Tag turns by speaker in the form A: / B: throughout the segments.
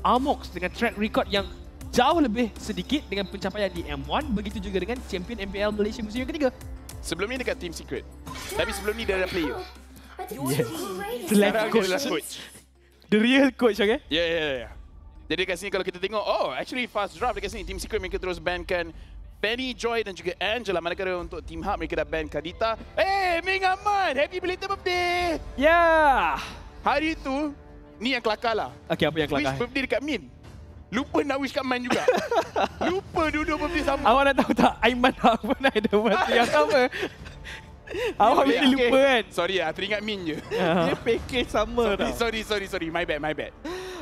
A: Amox dengan track record yang jauh lebih sedikit dengan pencapaian di M1, begitu juga dengan champion MPL Malaysia musim yang ketiga.
B: Sebelum ni dekat Team Secret. Tapi sebelum ni dia adalah player.
A: Yes.
B: Sekarang dia adalah coach.
A: The real coach, okay?
B: Ya. Jadi kat sini kalau kita tengok, actually fast draft dekat sini. Team Secret mereka terus bankan Penny, Joy dan juga Angela. Manakala untuk Team Hub mereka dah ban Kadita. Ming Ahmad, happy belated birthday!
A: Yeah!
B: Hari tu, ni yang kelakar lah.
A: Okay, apa yang kelakar?
B: Wish birthday dekat Min. Lupa nak wish kat Man juga. Lupa dua-dua birthday sama.
A: Awak nak tahu tak, Aiman pun ada birthday yang sama. Awak mesti lupa kan?
B: Sorry lah, teringat Min je.
C: Dia package sama tau.
B: Sorry. My bad.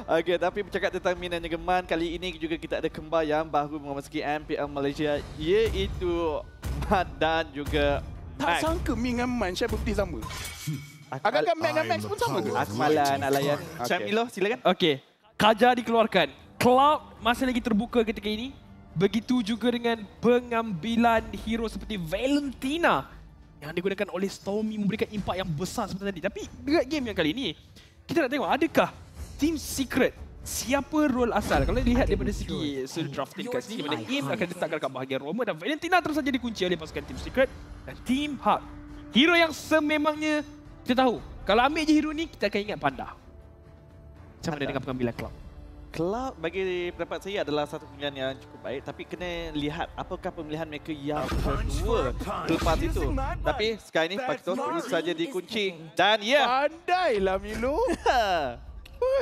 C: Okay, tapi bercakap tentang Min dan juga Man, kali ini juga kita ada kembar yang baru memasuki MPL Malaysia, iaitu Mat dan juga
B: Tak
C: Max.
B: sangka Min dengan Man share birthday sama. Agak-agak Max dengan Max pun sama ke?
C: Aku malah nak layan.
B: Okay.
C: Syam Milo, silakan.
A: Okay, Kaja dikeluarkan. Cloud masih lagi terbuka ketika ini. Begitu juga dengan pengambilan hero seperti Valentina yang digunakan oleh Stormy memberikan impak yang besar seperti tadi. Tapi dekat game yang kali ini, kita nak tengok adakah Team Secret siapa role asal. Kalau lihat daripada segi drafting kat sini, di mana Im akan diletakkan kat bahagian Roma dan Valentina terus saja dikunci oleh pasukan Team Secret dan Team Hub. Hero yang sememangnya kita tahu, kalau ambil je hero ni, kita akan ingat Panda. Macam mana dengan pengambilan Cloud?
C: Cloud bagi pendapat saya adalah satu pilihan yang cukup baik, tapi kena lihat apakah pemilihan mereka yang kedua selepas itu. Tapi sekarang ini Pakistan terus saja dikunci dan
B: Pandailah Milo.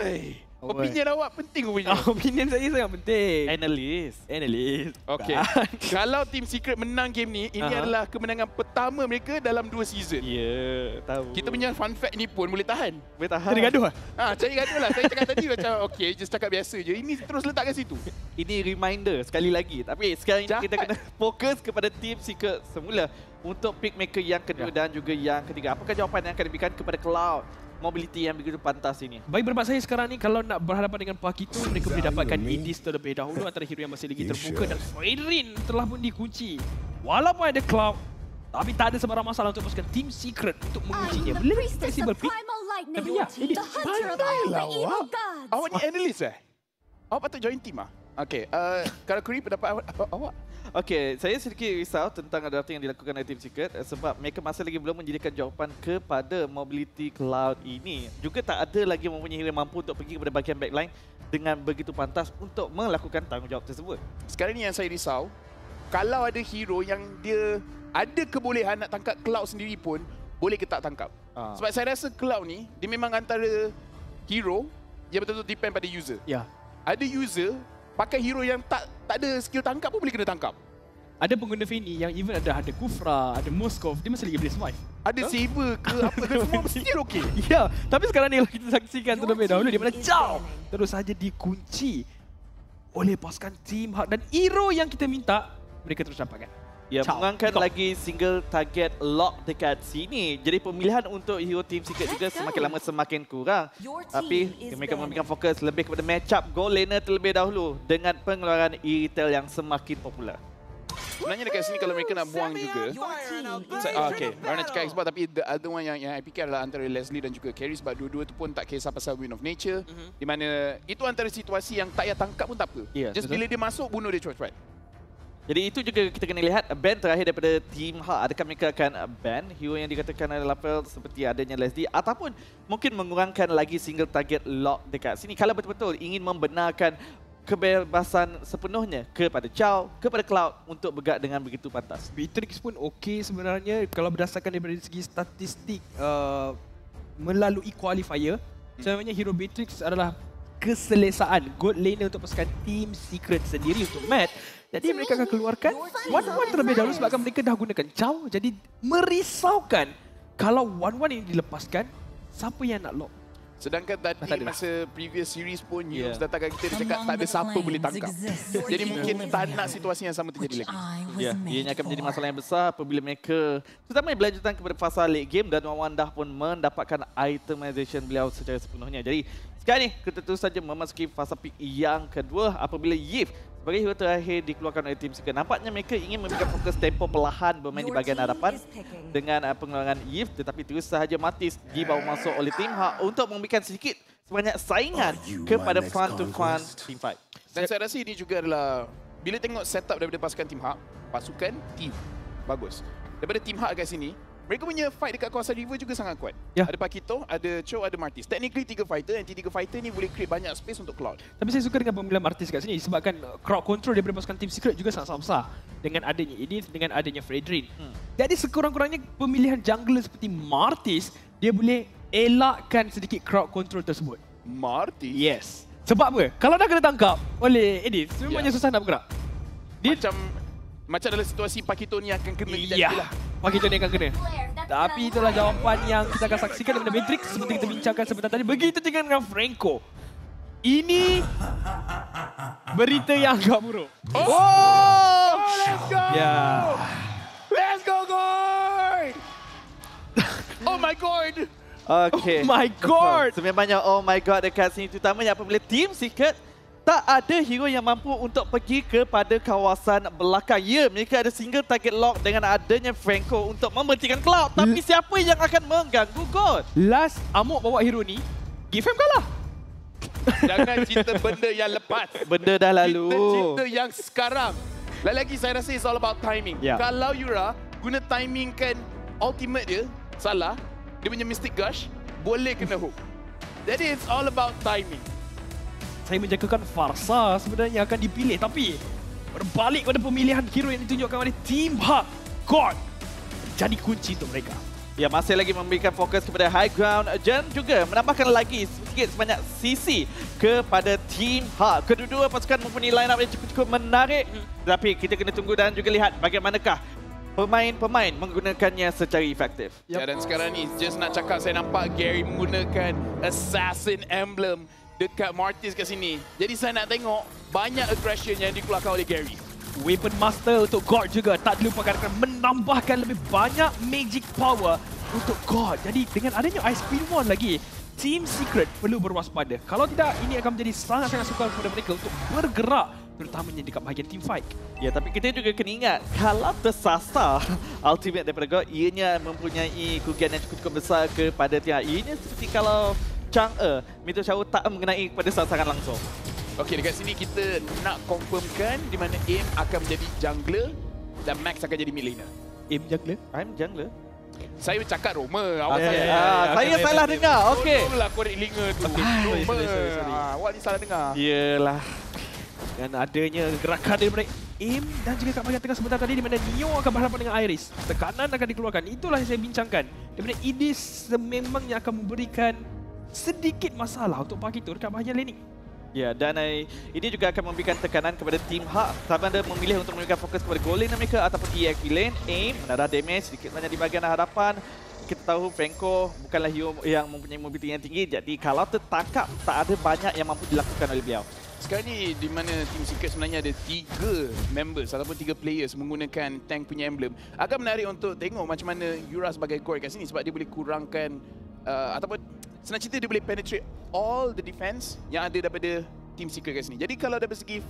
B: Oi. Opinion awak penting rupanya.
A: Opinion saya sangat penting.
C: Analyst.
B: Okay. Kalau Team Secret menang game ni, ini adalah kemenangan pertama mereka dalam 2 season.
C: Ya, tahu.
B: Kita punya fun fact ni pun boleh tahan.
C: boleh tahan.
A: Kita gaduh lah.
B: Cari gaduh lah. Saya cakap tadi macam okay, just cakap biasa je. Ini terus letak kat situ.
C: Ini reminder sekali lagi. Tapi sekarang ini kita kena fokus kepada Team Secret semula untuk pick maker yang kedua dan juga yang ketiga. Apakah jawapan yang akan diberikan kepada Cloud? Mobility yang begitu pantas ini.
A: Bagi pendapat saya sekarang ni, kalau nak berhadapan dengan Pakito, mereka boleh dapatkan Idis terlebih dahulu antara hero yang masih lagi terbuka dan Soirin telah pun dikunci. Walaupun ada Cloud, tapi tak ada sebarang masalah untuk pasukan Team Secret untuk menguncinya. Boleh flexible pick. Tapi ya, Idis.
B: Pandailah awak. Awak ni analyst Awak patut join team Okay, kalau Kuri pendapat awak?
C: Okey, saya sedikit risau tentang drafting yang dilakukan oleh Team Secret sebab mereka masih lagi belum menjadikan jawapan kepada mobility Cloud ini. Juga tak ada lagi mempunyai hero yang mampu untuk pergi kepada bahagian backline dengan begitu pantas untuk melakukan tanggungjawab tersebut.
B: Sekarang ni yang saya risau, kalau ada hero yang dia ada kebolehan nak tangkap Cloud sendiri pun, boleh ke tak tangkap. Sebab saya rasa Cloud ni, dia memang antara hero yang betul-betul depend pada user.
A: Ya.
B: Ada user pakai hero yang tak ada skill tangkap pun boleh kena tangkap.
A: Ada pengguna Fanny yang even ada Kufra, ada Moskov, dia masih lagi boleh survive.
B: Ada Saber ke apa ke semua mesti okey.
A: Ya, tapi sekarang ni kita saksikan terlebih dahulu di mana Chow terus saja dikunci oleh pasukan Team Hub dan hero yang kita minta mereka terus dapatkan.
C: Ya, mengangkat lagi single target lock dekat sini. Jadi pemilihan untuk hero Team Secret juga semakin lama semakin kurang. Tapi mereka memberikan fokus lebih kepada matchup goal laner terlebih dahulu dengan pengeluaran e-retail yang semakin popular.
B: Sebenarnya dekat sini kalau mereka nak buang juga. Okay, orang nak cakap Xbox tapi the other one yang I fikir adalah antara Leslie dan juga Carrie sebab dua-dua tu pun tak kisah pasal Wind of Nature. Di mana itu antara situasi yang tak payah tangkap pun tak apa. Just bila dia masuk, bunuh dia cepat-cepat.
C: Jadi itu juga kita kena lihat ban terakhir daripada Team Hub. Adakah mereka akan ban hero yang dikatakan adalah Lapel seperti adanya Leslie ataupun mungkin mengurangkan lagi single target lock dekat sini kalau betul-betul ingin membenarkan kebebasan sepenuhnya kepada Chow, kepada Cloud untuk bergerak dengan begitu pantas.
A: Beatrix pun okey sebenarnya kalau berdasarkan daripada segi statistik melalui qualifier. Sebenarnya hero Beatrix adalah keselesaan gold laner untuk pasukan Team Secret sendiri untuk match. Jadi mereka akan keluarkan one-one terlebih dahulu sebabkan mereka dah gunakan Chow. Jadi merisaukan kalau one-one ini dilepaskan, siapa yang nak lock?
B: Sedangkan tadi masa previous series pun News datang kat kita, dia cakap tak ada siapa boleh tangkap. Jadi mungkin tak nak situasi yang sama terjadi lagi.
C: Ya, ianya akan menjadi masalah yang besar apabila mereka terutama berlanjutan kepada fasa late game dan Wan dah pun mendapatkan itemization beliau secara sepenuhnya. Jadi sekarang ni kita terus saja memasuki fasa pick yang kedua apabila Yif sebagai hero terakhir dikeluarkan oleh Team Secret. Nampaknya mereka ingin memberikan fokus tempo perlahan bermain di bahagian hadapan dengan pengeluaran Yif, tetapi terus sahaja mati dibawa masuk oleh Team Hub untuk memberikan sedikit banyak saingan kepada front-to-front teamfight.
B: Dan saya rasa ini juga adalah bila tengok setup daripada pasukan Team Hak, pasukan team bagus. Daripada Team Hak kat sini, mereka punya fight dekat kawasan river juga sangat kuat.
A: Ya.
B: Ada Pakito, ada Cho, ada Martis. Technically 3 fighter, and 3 fighter ni boleh create banyak space untuk Cloud.
A: Tapi saya suka dengan pemilihan artis kat sini sebabkan crowd control daripada pasukan Team Secret juga sangat besar dengan adanya Edith, dengan adanya Fredrin. Jadi sekurang-kurangnya pemilihan jungler seperti Martis, dia boleh elakkan sedikit crowd control tersebut.
B: Martis?
A: Yes. Sebab apa? Kalau dah kena tangkap oleh Edith, sebenarnya susah nak bergerak. Dia
B: Macam dalam situasi Pakito ni akan kena
A: ya, Pakito ni akan kena. Tapi itulah jawapan yang kita akan saksikan daripada Matrix seperti kita bincangkan sebentar tadi. Begitu juga dengan Franco. Ini berita yang agak buruk.
B: Oh, let's go!
A: Ya.
B: Let's go, God! Oh my God!
C: Okay.
A: Oh my God!
C: Sebenarnya oh my God dekat sini, terutamanya apabila Team Secret tak ada hero yang mampu untuk pergi kepada kawasan belakang. Ya, mereka ada single target lock dengan adanya Franco untuk memberhentikan Cloud. Tapi siapa yang akan mengganggu God?
A: Last Amok bawa hero ni, GFM kalah.
B: Jangan cerita benda yang lepas.
C: Benda dah lalu.
B: Kita cerita yang sekarang. Lagi saya rasa it's all about timing.
C: Yeah.
B: Kalau Yura guna timing kan ultimate dia salah, dia punya Mystic Gush boleh kena hook. Jadi it's all about timing.
A: Saya menjangkakan Farsa sebenarnya akan dipilih, tapi berbalik pada pemilihan hero yang ditunjukkan oleh Team Hak, God jadi kunci untuk mereka.
C: Ya, masih lagi memberikan fokus kepada high ground dan juga menambahkan lagi sedikit sebanyak sisi kepada Team Hak. Kedua-dua pasukan mempunyai line up yang cukup menarik. Tapi kita kena tunggu dan juga lihat bagaimanakah pemain-pemain menggunakannya secara efektif.
B: Ya, dan sekarang ni just nak cakap saya nampak Gary menggunakan Assassin Emblem dekat Martis kat sini. Jadi saya nak tengok banyak aggression yang dikeluarkan oleh Gary.
A: Weapon Master untuk God juga tak dilupakan akan menambahkan lebih banyak magic power untuk God. Jadi dengan adanya Ice Queen Wand lagi, Team Secret perlu berwaspada. Kalau tidak, ini akan menjadi sangat-sangat sukar kepada mereka untuk bergerak, terutamanya dekat bahagian team fight.
C: Ya, tapi kita juga kena ingat, kalau tersasar ultimate daripada God, ianya mempunyai kerugian yang cukup besar kepada Team Hak. Ianya seperti kalau Chang'e, Mito Xiao tak mengenai kepada sasaran langsung.
B: Okey, dekat sini kita nak confirmkan di mana Aim akan menjadi jungler dan Max akan jadi mid laner.
A: Aim jungler?
C: I'm jungler.
B: Saya cakap Roma. Awak
C: Saya salah dengar. Okey.
B: Tolonglah korek telinga tu. Roma. Awak ni salah dengar.
C: Iyalah.
A: Dan adanya gerakan daripada Aim dan juga kat bahagian tengah sebentar tadi di mana Neo akan berhadapan dengan Iris. Tekanan akan dikeluarkan. Itulah yang saya bincangkan. Daripada Idis sememangnya akan memberikan sedikit masalah untuk Pakito dekat bahagian laning.
C: Ya, dan ini juga akan memberikan tekanan kepada Team Hak sama ada memilih untuk memberikan fokus kepada goal lane mereka ataupun EXP lane. Aim menadah damage sedikit banyak di bahagian hadapan. Kita tahu Franco bukanlah hero yang mempunyai mobility yang tinggi, jadi kalau tertangkap tak ada banyak yang mampu dilakukan oleh beliau.
B: Sekarang ni di mana Team Secret sebenarnya ada 3 members ataupun 3 players menggunakan tank punya emblem. Agak menarik untuk tengok macam mana Yura sebagai core kat sini sebab dia boleh kurangkan ataupun senang cerita dia boleh penetrate all the defense yang ada daripada Team Secret kat sini. Jadi kalau dari segi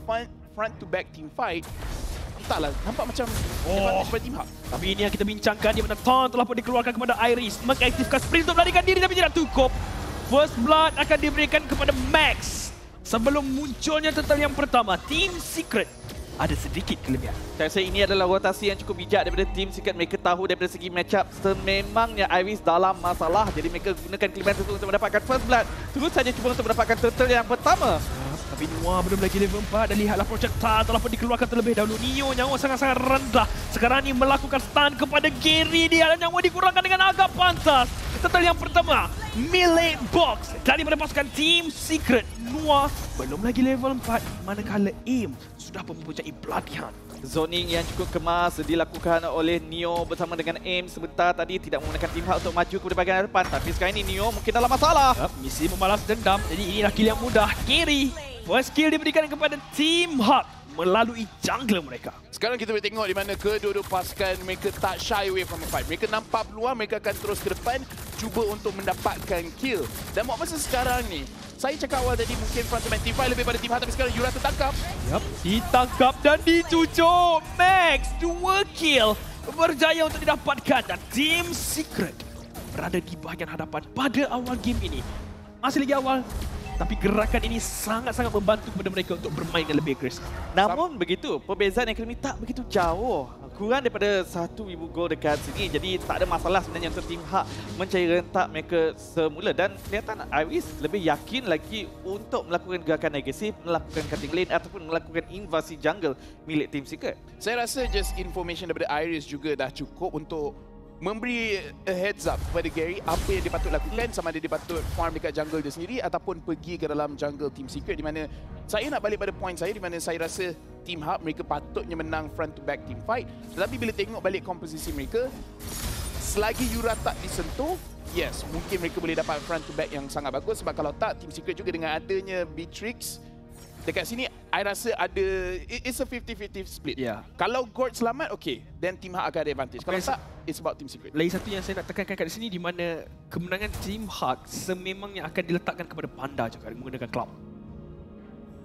B: front to back team fight, entahlah, nampak macam advantage pada Team Hak.
A: Tapi ini yang kita bincangkan di mana Taunt telah pun dikeluarkan kepada Iris. Mengaktifkan sprint untuk melarikan diri tapi tidak cukup. First Blood akan diberikan kepada Max. Sebelum munculnya turtle yang pertama, Team Secret ada sedikit kelebihan.
C: Saya rasa ini adalah rotasi yang cukup bijak daripada Team Secret. Mereka tahu daripada segi matchup sememangnya Iris dalam masalah. Jadi mereka gunakan kelebihan tersebut untuk mendapatkan First Blood. Terus saja cuba untuk mendapatkan turtle yang pertama.
A: Tapi Noah belum lagi level 4 dan lihatlah projectile telah pun dikeluarkan terlebih dahulu. Neo nyawa sangat-sangat rendah. Sekarang ni melakukan stun kepada Gary. Dia nyawa dikurangkan dengan agak pantas. Turtle yang pertama, melee box daripada pasukan Team Secret. Noah belum lagi level 4 manakala Aim sudah pun mempunyai Bloody Hunt.
C: Zoning yang cukup kemas dilakukan oleh Neo bersama dengan Aim sebentar tadi, tidak menggunakan Team Hak untuk maju kepada bahagian depan. Tapi sekarang ini Neo mungkin dalam masalah.
A: Misi membalas dendam. Jadi inilah kill yang mudah. Gary, first kill diberikan kepada Team Hak melalui jungler mereka.
B: Sekarang kita boleh tengok di mana kedua-dua pasukan mereka tak shy away from the fight. Mereka nampak peluang, mereka akan terus ke depan cuba untuk mendapatkan kill. Dan buat masa sekarang ni, saya cakap awal tadi mungkin frontman Team Fight lebih pada Team Hak, tapi sekarang Yura tertangkap.
A: Ditangkap dan dicucuk. Max 2 kill berjaya untuk didapatkan dan Team Secret berada di bahagian hadapan pada awal game ini. masih lagi awal. Tapi gerakan ini sangat-sangat membantu kepada mereka untuk bermain dengan lebih agresif.
C: Namun begitu, perbezaan ekonomi tak begitu jauh. Kurang daripada 1,000 gol dekat sini. Jadi tak ada masalah sebenarnya untuk tim Hak mencari rentak mereka semula. Dan kelihatan Iris lebih yakin lagi untuk melakukan gerakan agresif, melakukan cutting lane ataupun melakukan invasi jungle milik Team Secret.
B: Saya rasa just information daripada Iris juga dah cukup untuk memberi a heads up kepada Gary apa yang dia patut lakukan, sama ada dia patut farm dekat jungle dia sendiri ataupun pergi ke dalam jungle Team Secret, di mana saya nak balik pada point saya di mana saya rasa Team Hub mereka patutnya menang front to back team fight, tetapi bila tengok balik komposisi mereka, selagi Yura tak disentuh, yes, mungkin mereka boleh dapat front to back yang sangat bagus, sebab kalau tak, Team Secret juga dengan adanya Beatrix dekat sini, I rasa ada, it's a 50-50 split.
A: Yeah.
B: Kalau Gord selamat, okay, then Team Hak akan ada advantage. Kalau tak, it's about Team Secret.
A: Lagi satu yang saya nak tekankan kat sini, di mana kemenangan Team Hak sememangnya akan diletakkan kepada Panda juga menggunakan Cloud.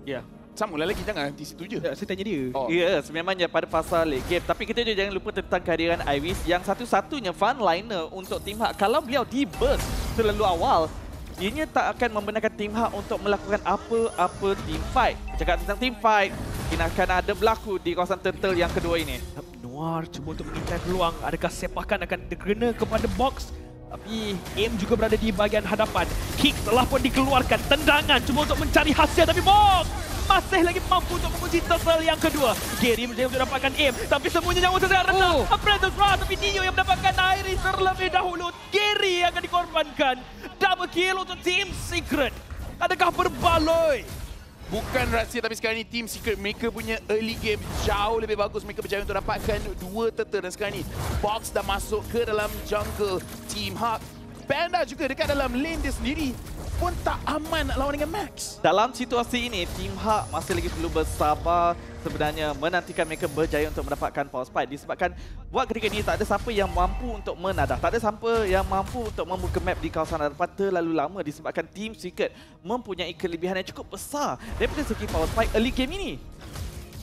C: Ya.
B: Samalah lagi, jangan di situ je.
A: Saya tanya dia.
B: Oh.
C: Ya, sememangnya pada fasa late game. Tapi kita juga jangan lupa tentang kehadiran Iris yang satu-satunya frontliner untuk Team Hak. Kalau beliau di-burst terlalu awal, ianya tak akan membenarkan Team Hak untuk melakukan apa-apa team fight. Cakap tentang team fight, mungkin akan ada berlaku di kawasan turtle yang kedua ini.
A: Noir cuba untuk mengintai peluang. Adakah sepakan akan terkena kepada box? Tapi aim juga berada di bahagian hadapan. Kick telah pun dikeluarkan. Tendangan cuba untuk mencari hasil. Tapi box masih lagi mampu untuk mengunci turtle yang kedua. Gary berjaya untuk dapatkan aim. Tapi semuanya nyawa sedang rendah. Apprentice Ra, tapi Neo yang mendapatkan Iris terlebih dahulu. Gary yang akan dikorbankan. Double kill untuk Team Secret. Adakah berbaloi?
B: Bukan rahsia, tapi sekarang ni Team Secret mereka punya early game jauh lebih bagus. Mereka berjaya untuk dapatkan 2 turtle dan sekarang ni Box dah masuk ke dalam jungle Team Hak. Panda juga dekat dalam lane dia sendiri pun tak aman nak lawan dengan Max.
C: Dalam situasi ini, Team Hak masih lagi perlu bersabar sebenarnya menantikan mereka berjaya untuk mendapatkan power spike, disebabkan buat ketika ini tak ada siapa yang mampu untuk menadah, tak ada siapa yang mampu untuk membuka map di kawasan hadapan terlalu lama, disebabkan Team Secret mempunyai kelebihan yang cukup besar daripada segi power spike early game ini.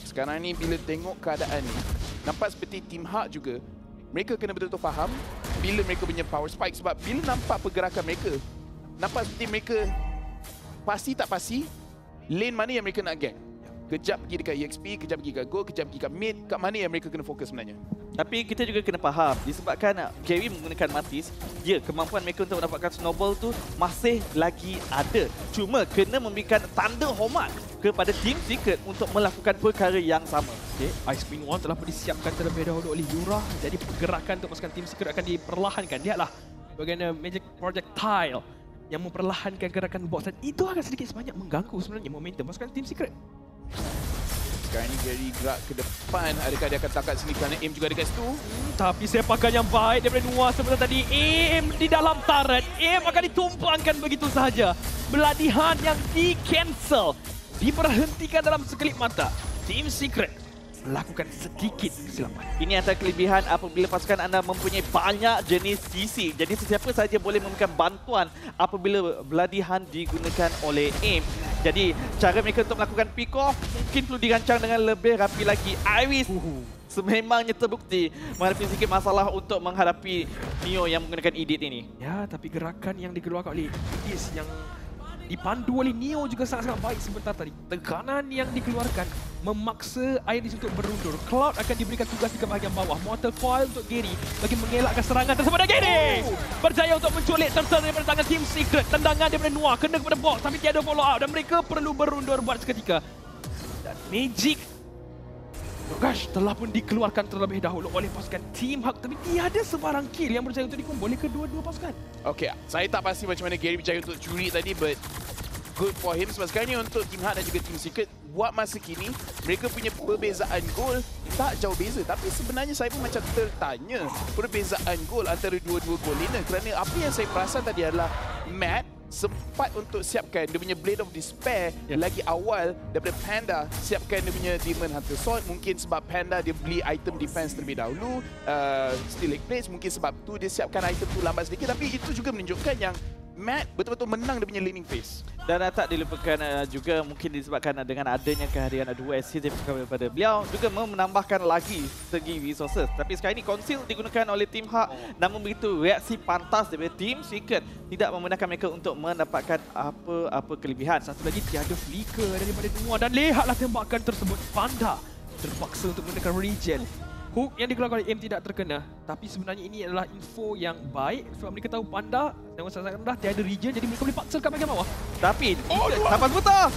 B: Sekarang ni bila tengok keadaan ni, nampak seperti Team Hak juga mereka kena betul-betul faham bila mereka punya power spike, sebab bila nampak pergerakan mereka, nampak seperti mereka pasti tak pasti lane mana yang mereka nak gang. Kejap pergi dekat EXP, kejap pergi kat gold, kejap pergi kat mid. Kat mana yang mereka kena fokus sebenarnya?
C: Tapi kita juga kena faham, disebabkan Gary menggunakan Matis, ya, kemampuan mereka untuk mendapatkan snowball tu masih lagi ada. Cuma kena memberikan tanda hormat kepada Team Secret untuk melakukan perkara yang sama.
A: Okay. Ice Spring One telah pun disiapkan terlebih dahulu oleh Yura. Jadi pergerakan untuk pasukan Team Secret akan diperlahankan. Lihatlah bagaimana Magic Projectile yang memperlahankan gerakan box, dan itu akan sedikit sebanyak mengganggu sebenarnya momentum pasukan Team Secret.
B: Sekarang ni Gary gerak ke depan. Adakah dia akan tangkap sini kerana aim juga dekat situ?
A: Tapi sepakan yang baik daripada Noah sebentar tadi. Aim di dalam turret. Aim akan ditumpangkan begitu sahaja. Beladihan yang di-cancel, diberhentikan dalam sekelip mata. Team Secret melakukan sedikit kesilapan.
C: Ini antara kelebihan apabila pasukan anda mempunyai banyak jenis CC. Jadi sesiapa sahaja boleh memberikan bantuan apabila beladihan digunakan oleh aim. Jadi cara mereka untuk melakukan pick off mungkin perlu dirancang dengan lebih rapi lagi. Iris sememangnya terbukti menghadapi sedikit masalah untuk menghadapi Neo yang menggunakan edit ini.
A: Ya, tapi gerakan yang dikeluarkan oleh Is yang dipandu oleh Neo juga sangat-sangat baik sebentar tadi. Tekanan yang dikeluarkan memaksa Iris untuk berundur. Cloud akan diberikan tugas di bahagian bawah. Mortal Coil untuk Gary bagi mengelakkan serangan tersebut. Dan Gary berjaya untuk menculik turtle daripada tangan Team Secret. Tendangan daripada Noah kena kepada box tapi tiada follow up dan mereka perlu berundur buat seketika. Dan Magic Gosh telah pun dikeluarkan terlebih dahulu oleh pasukan Team Hak, tapi tiada sebarang kill yang berjaya untuk dikumpul oleh kedua-dua pasukan.
B: Okay, saya tak pasti macam mana Gary berjaya untuk curi tadi, but good for him. Sebab sekarang ni untuk Team Hak dan juga Team Secret, buat masa kini, mereka punya perbezaan gol tak jauh beza. Tapi sebenarnya saya pun macam tertanya perbezaan gol antara dua-dua gol ini. Kerana apa yang saya perasan tadi adalah Matt sempat untuk siapkan dia punya Blade of Despair lagi awal daripada Panda siapkan dia punya Demon Hunter Sword. Mungkin sebab Panda dia beli item defense terlebih dahulu, Steel Leg Plates, mungkin sebab tu dia siapkan item tu lambat sedikit. Tapi itu juga menunjukkan yang Matt betul-betul menang dia punya laning phase.
C: Dan tak dilupakan juga mungkin disebabkan dengan adanya kehadiran dua SC daripada beliau juga menambahkan lagi segi resources. Tapi sekarang ini Conceal digunakan oleh Team Hak, namun begitu reaksi pantas daripada Team Secret tidak membenarkan mereka untuk mendapatkan apa-apa kelebihan.
A: Satu lagi tiada flicker daripada Noah dan lihatlah tembakan tersebut. Panda terpaksa untuk menggunakan regen. Hook yang dikeluarkan oleh Aim tidak terkena. Tapi sebenarnya ini adalah info yang baik sebab mereka tahu Panda dan sangat rendah tiada regen, jadi mereka boleh paksa kat bahagian bawah.
C: Tapi sampai buta.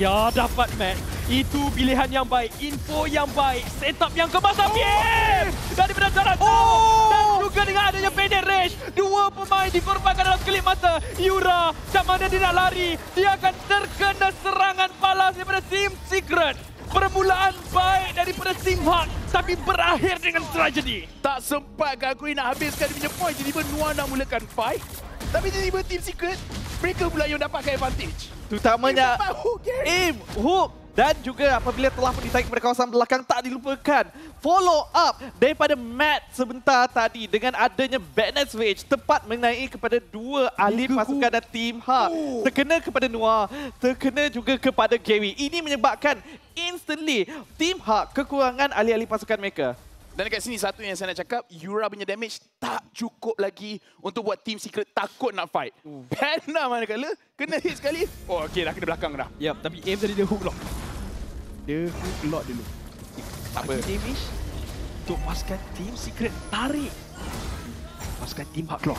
A: Ya, dapat Matt. Itu pilihan yang baik, info yang baik, setup yang kemas tapi Aim daripada jarak jauh. Dan juga dengan adanya pendek range, dua pemain dikorbankan dalam kelip mata. Yura, macam mana dia nak lari? Dia akan terkena serangan balas daripada Team Secret. Permulaan baik daripada Team Hak, tapi berakhir dengan tragedi.
B: Tak sempat Gagui nak habiskan dia punya point. Tiba-tiba Noah nak mulakan fight. Tapi tiba-tiba Team Secret, mereka pula yang dapatkan advantage.
C: Terutamanya Aim, Hook dan juga apabila telah pun ditarik kepada kawasan belakang, tak dilupakan follow up daripada Matt sebentar tadi dengan adanya Badness Rage tepat menaiki kepada dua ahli pasukan dan Team Hak. Terkena kepada Noah, terkena juga kepada Gary. Ini menyebabkan instantly Team Hak kekurangan ahli-ahli pasukan mereka.
B: Dan dekat sini satu yang saya nak cakap, Yura punya damage tak cukup lagi untuk buat Team Secret takut nak fight. Panda manakala kena hit sekali, oh okey dah kena belakang dah.
A: Yap, tapi Aim tadi dia hook lock. Dia hook lock dulu.
B: Tak apa.
A: Damage untuk pasukan Team Secret tarik. Pasukan Team Hak keluar.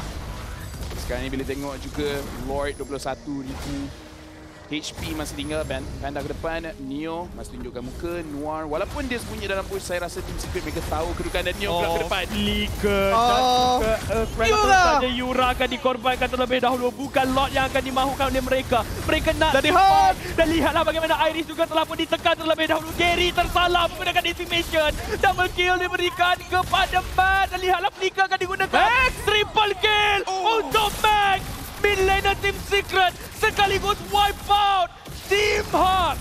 B: Sekarang ni bila tengok juga Lloyd 21,000 HP masih tinggal, Panda ke depan, Neo masih tunjukkan muka, Noir walaupun dia sembunyi dalam bush, saya rasa Team Secret mereka tahu kedudukan dan Neo pula ke depan.
A: Flicker dan juga saja Yura akan dikorbankan terlebih dahulu, bukan Lord yang akan dimahukan oleh mereka. Mereka nak
C: Hard.
A: Dan lihatlah bagaimana Iris juga telah pun ditekan terlebih dahulu. Gary tersalah menggunakan decimation. Double kill diberikan kepada Matt dan lihatlah flicker akan digunakan. Max triple kill untuk Max. Mid laner Team Secret sekaligus wipe out Team Hak.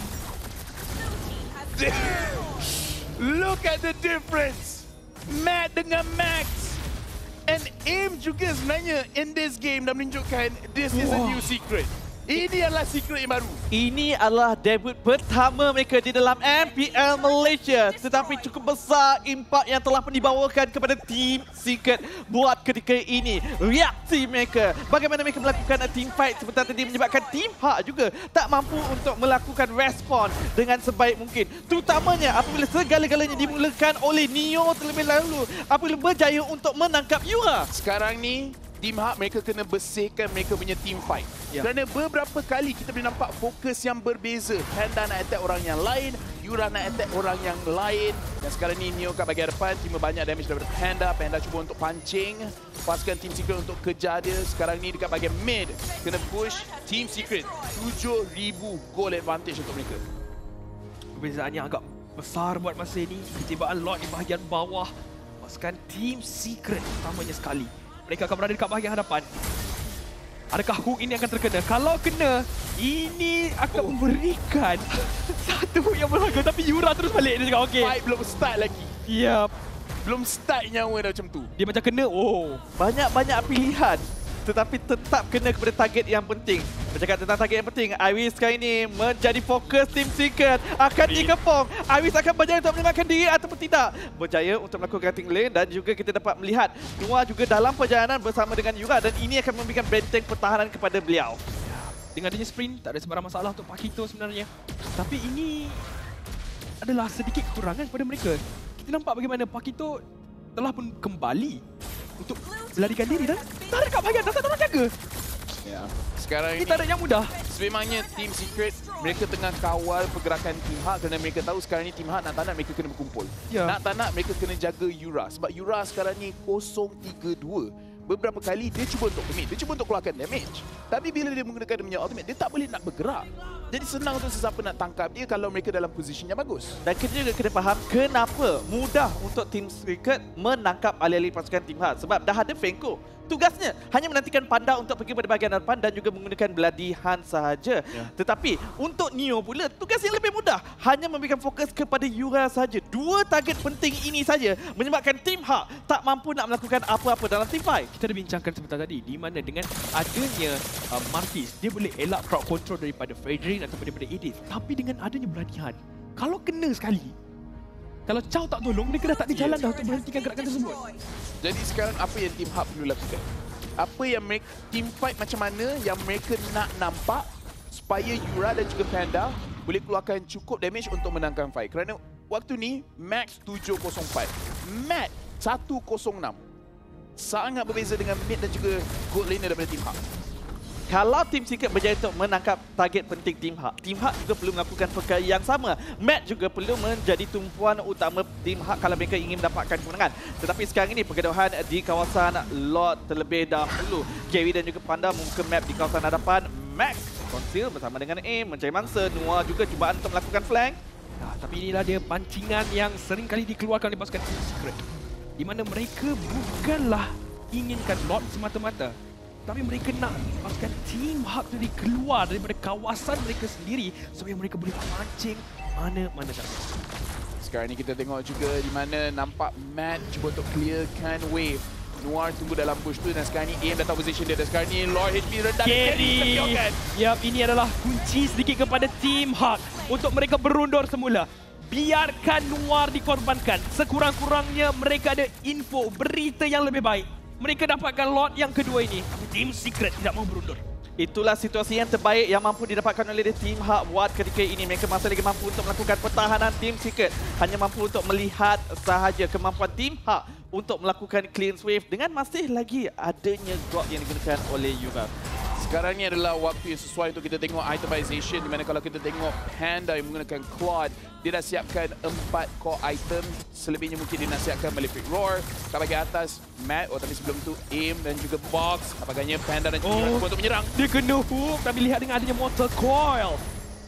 B: Look at the difference. Matt dengan Max. And Aim juga sebenarnya in this game dah menunjukkan this is a new secret. Ini adalah secret yang baru.
C: Ini adalah debut pertama mereka di dalam MPL Malaysia. Tetapi cukup besar impak yang telah pun dibawakan kepada Team Secret buat ketika ini. Reaksi mereka, bagaimana mereka melakukan team fight sebentar tadi menyebabkan Team Hak juga tak mampu untuk melakukan respon dengan sebaik mungkin. Terutamanya apabila segala-galanya dimulakan oleh Neo terlebih dahulu apabila berjaya untuk menangkap Yura.
B: Sekarang ni Team Hak mereka kena bersihkan mereka punya team fight. Kerana beberapa kali kita boleh nampak fokus yang berbeza. Panda nak attack orang yang lain, Yura nak attack orang yang lain. Dan sekarang ni Neo kat bahagian depan, terima banyak damage daripada Panda. Panda cuba untuk pancing, pasukan Team Secret untuk kejar dia. Sekarang ni dekat bahagian mid, kena push Team Secret. 7,000 goal advantage untuk mereka.
A: Perbezaan yang agak besar buat masa ini. Ketibaan Lord di bahagian bawah. Pasukan Team Secret utamanya sekali. Mereka akan berada dekat bahagian hadapan. Adakah hook ini akan terkena? Kalau kena, ini akan memberikan satu hook yang berharga. Tapi Yura terus balik. Dia cakap, okey.
B: Fight belum start lagi.
A: Yap.
B: Belum start nyawa dah macam tu.
A: Dia macam kena. Oh.
C: Banyak-banyak pilihan tetapi tetap kena kepada target yang penting. Bercakap tentang target yang penting, Iris sekarang ini menjadi fokus Team Secret. Akan dikepung. Iris akan berjaya untuk menyelamatkan diri ataupun tidak. Berjaya untuk melakukan cutting lane dan juga kita dapat melihat Noah juga dalam perjalanan bersama dengan Yura dan ini akan memberikan benteng pertahanan kepada beliau.
A: Dengan adanya sprint, tak ada sebarang masalah untuk Pakito sebenarnya. Tapi ini adalah sedikit kekurangan kepada mereka. Kita nampak bagaimana Pakito telah pun kembali untuk melarikan diri dan tarik kat bahagian atas tolong jaga.
B: Ya. Sekarang
A: Ini
B: ini
A: tarik yang mudah.
B: sememangnya Team Secret mereka tengah kawal pergerakan Team Hak kerana mereka tahu sekarang ni Team Hak nak tak nak mereka kena berkumpul.
A: Ya.
B: Nak tak nak mereka kena jaga Yura sebab Yura sekarang ni 0-3-2. Beberapa kali dia cuba untuk commit, dia cuba untuk keluarkan damage. Tapi bila dia menggunakan dia punya ultimate, dia tak boleh nak bergerak. Jadi senang untuk sesiapa nak tangkap dia kalau mereka dalam posisi yang bagus.
C: Dan kita juga kena faham kenapa mudah untuk Team Secret menangkap alih-alih pasukan Team Hak. Sebab dah ada Fenko. tugasnya hanya menantikan Panda untuk pergi pada bahagian depan dan juga menggunakan Bloody Hand sahaja. Tetapi untuk Neo pula, tugas yang lebih mudah hanya memberikan fokus kepada Yura saja. 2 target penting ini saja menyebabkan Team Hawk tak mampu nak melakukan apa-apa dalam team fight.
A: Kita dah bincangkan sebentar tadi di mana dengan adanya Martis, dia boleh elak crowd control daripada Fredrin ataupun daripada Edith. Tapi dengan adanya Bloody Hand, kalau kena sekali, kalau Chow tak tolong, mereka dah tak ada jalan dah untuk berhentikan gerakan tersebut.
B: Jadi sekarang apa yang Team Hub perlu lakukan? Apa yang mereka, team fight macam mana yang mereka nak nampak supaya Yura dan juga Panda boleh keluarkan cukup damage untuk menangkan fight. Kerana waktu ni Max 704, Matt 106. Sangat berbeza dengan mid dan juga gold laner daripada Team Hub.
C: Kalau Team Secret berjaya untuk menangkap target penting Team Hawk juga perlu melakukan perkara yang sama. Matt juga perlu menjadi tumpuan utama Team Hawk kalau mereka ingin mendapatkan kemenangan. Tetapi sekarang ini pergaduhan di kawasan Lord terlebih dahulu. Gary dan juga Panda membuka map di kawasan hadapan. Max conceal bersama dengan Aim mencari mangsa. Noah juga cubaan untuk melakukan flank.
A: Tapi inilah dia pancingan yang sering kali dikeluarkan oleh pasukan Team Secret. Di mana mereka bukanlah inginkan Lord semata-mata. Tapi mereka nak pasukan Team Hawk tadi keluar daripada kawasan mereka sendiri supaya mereka boleh mancing mana-mana saja.
B: Sekarang ni kita tengok juga di mana nampak Matt cuba untuk clearkan wave. Noir tunggu dalam bush tu dan sekarang ni Aim dah tahu position dia. Dan sekarang ni Lord HP rendah.
A: Carry! Yap, ini adalah kunci sedikit kepada Team Hawk untuk mereka berundur semula. Biarkan Noir dikorbankan. Sekurang-kurangnya mereka ada info, berita yang lebih baik. Mereka dapatkan Lord yang kedua ini. Tapi Team Secret tidak mau berundur.
C: Itulah situasi yang terbaik yang mampu didapatkan oleh Team Hawk buat ketika ini. Mereka masih lagi mampu untuk melakukan pertahanan. Team Secret hanya mampu untuk melihat sahaja kemampuan Team Hawk untuk melakukan cleanse wave dengan masih lagi adanya drop yang digunakan oleh Yura.
B: Sekarang ni adalah waktu yang sesuai untuk kita tengok itemization, di mana kalau kita tengok Panda yang menggunakan Claude, dia dah siapkan 4 core item. Selebihnya mungkin dia nak siapkan Malefic Roar. Kat bahagian atas Matt, tapi sebelum tu Aim dan juga Box. Apakahnya Panda dan juga untuk menyerang.
A: Dia kena hook, tapi lihat dengan adanya Mortal Coil.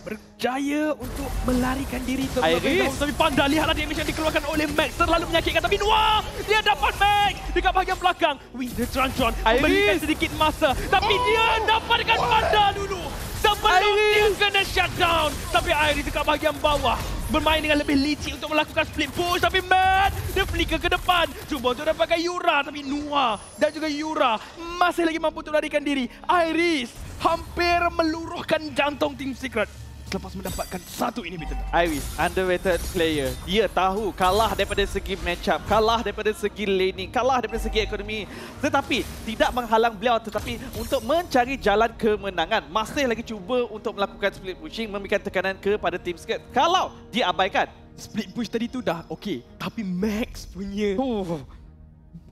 A: Berjaya untuk melarikan diri terlebih dahulu. Tapi Panda, lihatlah damage yang dikeluarkan oleh Max. Terlalu menyakitkan. Tapi Noah, dia dapat Max dekat bahagian belakang. Winter Trantron memberikan sedikit masa. Tapi dia dapatkan Panda dulu. Sebelum dia kena shutdown. Tapi Iris dekat bahagian bawah bermain dengan lebih licik untuk melakukan split push. Tapi Matt, dia flicker ke depan. Cuba untuk dapatkan Yura. Tapi Noah dan juga Yura masih lagi mampu untuk larikan diri. Iris hampir meluruhkan jantung Team Secret selepas mendapatkan satu inhibitor.
C: Iris, underrated player. Dia tahu kalah daripada segi matchup, kalah daripada segi laning, kalah daripada segi ekonomi. Tetapi tidak menghalang beliau tetapi untuk mencari jalan kemenangan. Masih lagi cuba untuk melakukan split pushing, memberikan tekanan kepada Team Secret. Kalau diabaikan,
A: Split push tadi tu dah okey. Tapi Max punya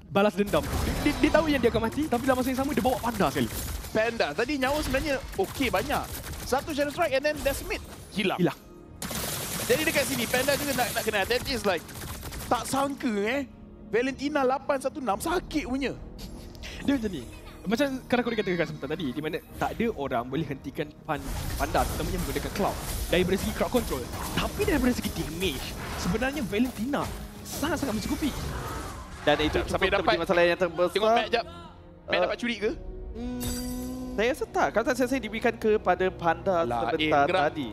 A: balas dendam. Dia tahu yang dia akan mati, tapi dalam masa yang sama dia bawa Panda sekali.
B: Panda tadi nyawa sebenarnya okey banyak. Satu shadow strike and then Desmit hilang. Jadi dekat sini Panda juga nak kena. That is like tak sangka Valentina 816 sakit punya.
A: Dia macam ni. Macam kan aku katakan sebentar tadi, di mana tak ada orang boleh hentikan Panda terutamanya menggunakan Cloud daripada segi crowd control. Tapi daripada segi damage, sebenarnya Valentina sangat-sangat mencukupi.
C: Dan itu
B: sampai dapat
C: masalah yang terbesar.
B: Tengok Matt jap. Matt dapat curi ke?
C: Saya rasa tak. Kalau tak saya diberikan kepada Panda sebentar tadi.